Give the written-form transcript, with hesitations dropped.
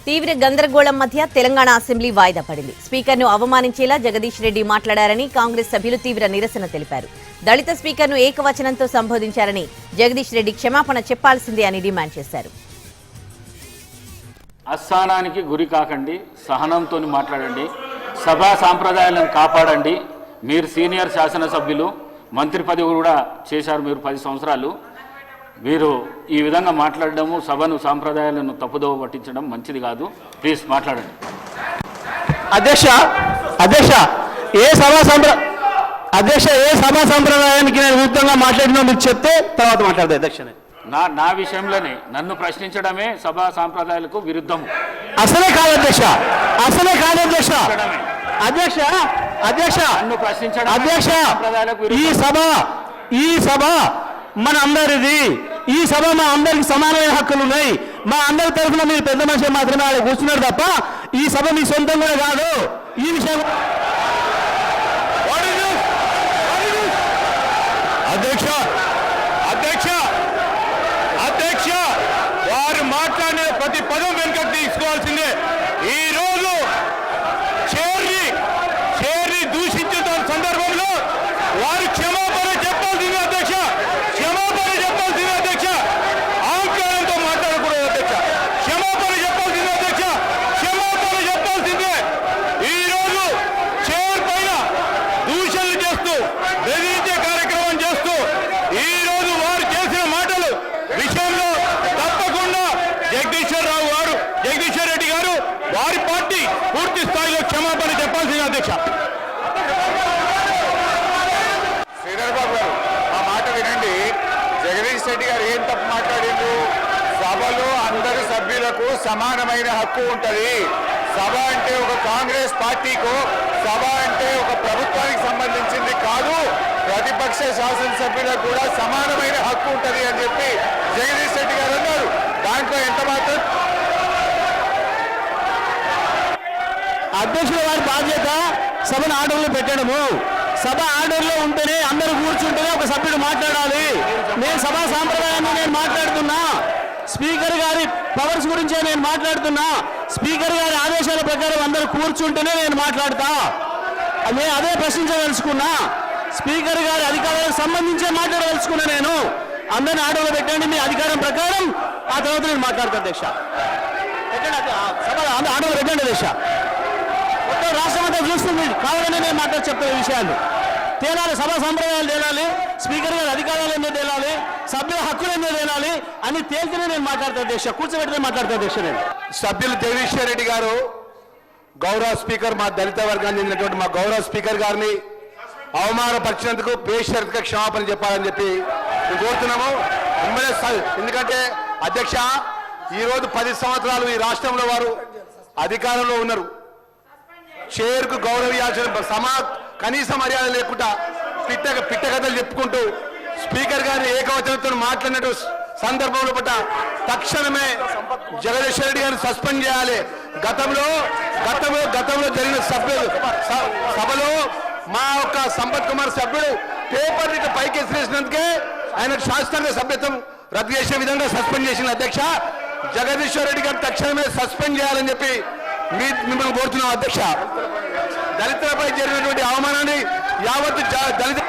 తీవ్ర గందరగోళం మధ్య తెలంగాణ అసెంబ్లీ వాయిదా పడింది. స్పీకర్ను అవమానించేలా జగదీష్ రెడ్డి మాట్లాడారని కాంగ్రెస్ సభ్యులు తీవ్ర నిరసన తెలిపారు. దళిత స్పీకర్ను ఏకవచనంతో సంబోధించారని జగదీష్ రెడ్డి క్షమాపణ చెప్పాల్సిందే అని డిమాండ్ చేశారు. అస్థానానికి గురి కాకండి, సహనంతో మాట్లాడండి, సభా సాంప్రదాయాలను కాపాడండి. మీరు సీనియర్ శాసనసభ్యులు, మంత్రి పదవి కూడా చేశారు మీరు 10 సంవత్సరాలు. మీరు ఈ విధంగా మాట్లాడడము, సభను సాంప్రదాయాలను తప్పుదోవ పట్టించడం మంచిది కాదు. ప్లీజ్ మాట్లాడండి. అధ్యక్ష ఏ సభా సంప్రదాయానికి నేను విరుద్ధంగా మాట్లాడినా మీరు చెప్తే తర్వాత మాట్లాడదు. అధ్యక్ష నా విషయంలోనే నన్ను ప్రశ్నించడమే సభా సాంప్రదాయాలకు విరుద్ధము. అసలే కాదు అధ్యక్ష. నన్ను ప్రశ్నించడం ఈ సభ మన అందరిది. ఈ సభ మా అందరికి సమానమైన హక్కులు ఉన్నాయి. మా అందరి తరఫున మీరు పెద్ద మనిషి మాత్రమే ఆడ కూర్చున్నారు తప్ప ఈ సభ మీ సొంతం కూడా కాదు. ఈ విషయం అధ్యక్ష వారు మాట్లాడిన ప్రతి పదం వెనుకకు తీసుకోవాల్సిందే. ఈ రోజు చేరి దూషించిన సందర్భంలో వారు క్షమాపణ చెప్పాల్సిందే అధ్యక్ష. అహంకారంతో మాట్లాడకూడదు అధ్యక్ష. క్షమాపణ చెప్పాల్సిందే. ఈ రోజు చైర్ పైన దూషణలు చేస్తూ బెదిరించే కార్యక్రమం చేస్తూ ఈ రోజు వారు చేసిన మాటలు విషయంలో తప్పకుండా జగదీశ్వర్ రెడ్డి గారు వారి పార్టీ పూర్తి స్థాయిలో క్షమాపణ చెప్పాల్సింది అధ్యక్ష. శ్రీధర్ బాబు గారు ఆ మాట వినండి. జగదీష్ రెడ్డి గారు ఏం తప్పు మాట్లాడిండ్రు? సభలో అందరి సభ్యులకు సమానమైన హక్కు ఉంటుంది. సభ అంటే ఒక కాంగ్రెస్ పార్టీకో, సభ అంటే ఒక ప్రభుత్వానికి సంబంధించింది కాదు, ప్రతిపక్ష శాసనసభ్యులకు కూడా సమానమైన హక్కు ఉంటుంది అని చెప్పి జగదీష్ రెడ్డి గారు అన్నారు. దాంట్లో ఎంత మాత్రం అధ్యక్షుల వారి బాధ్యత సభను ఆర్డర్లో పెట్టడము. సభ ఆర్డర్లో ఉంటేనే అందరూ కూర్చుంటేనే ఒక సభ్యుడు మాట్లాడాలి. నేను సభా సాంప్రదాయాన్ని నేను మాట్లాడుతున్నా. స్పీకర్ గారి పవర్స్ గురించే నేను మాట్లాడుతున్నా. స్పీకర్ గారి ఆదేశాల ప్రకారం అందరూ కూర్చుంటేనే నేను మాట్లాడతా. నేను అదే ప్రశ్నించదలుచుకున్నా. స్పీకర్ గారి అధికారాలకు సంబంధించే మాట్లాడదలుచుకున్నా. నేను అందరిని ఆర్డర్లో పెట్టండి మీ అధికారం ప్రకారం, ఆ తర్వాత నేను మాట్లాడతాను అధ్యక్ష. సభ ఆర్డర్లో పెట్టండి అధ్యక్ష. మొత్తం రాష్ట్రం అంతా చూస్తుంది కావాలని నేను చెప్తాను. ఈ విషయాలు తేలాలి, సభా సంప్రదాయాలు తేలాలి, స్పీకర్ గారి అధికారాలు ఎందుకు తేలాలి, సభ్యుల హక్కులు ఎందుకు తేలాలి అని తేల్తేనే నేను మాట్లాడతాను అధ్యక్ష. కూర్చోబెట్టినే మాట్లాడతాను అధ్యక్ష. నేను సభ్యులు జగదీశ్వర్ రెడ్డి గారు గౌరవ స్పీకర్, మా దళిత వర్గానికి చెందినటువంటి మా గౌరవ స్పీకర్ గారిని అవమానపరిచినందుకు బేషరతుగా క్షమాపణ చెప్పాలని చెప్పి మేము కోరుతున్నాము. ఎందుకంటే అధ్యక్ష ఈరోజు 10 సంవత్సరాలు ఈ రాష్ట్రంలో వారు అధికారంలో ఉన్నారు. చైర్కు గౌరవించాల్సిన కనీస మర్యాద లేకుండా పిట్ట కథలు చెప్పుకుంటూ స్పీకర్ గారిని ఏకవచనంతో మాట్లాడినట్టు సందర్భంలో పట్ల తక్షణమే జగదీశ్వర్ రెడ్డి గారిని సస్పెండ్ చేయాలి. గతంలో జరిగిన సభలో మా యొక్క సంపత్ కుమార్ సభ్యుడు పేపర్ ఇట్లా పైకి ఎసిరేసినందుకే ఆయన శాస్త్రంగా సభ్యత్వం రద్దు చేసే విధంగా సస్పెండ్ చేసిన అధ్యక్ష. జగదీశ్వర్ రెడ్డి గారు తక్షణమే సస్పెండ్ చేయాలని చెప్పి మిమ్మల్ని కోరుతున్నాం అధ్యక్ష. దళితులపై జరిగినటువంటి అవమానాన్ని యావత్తు దళిత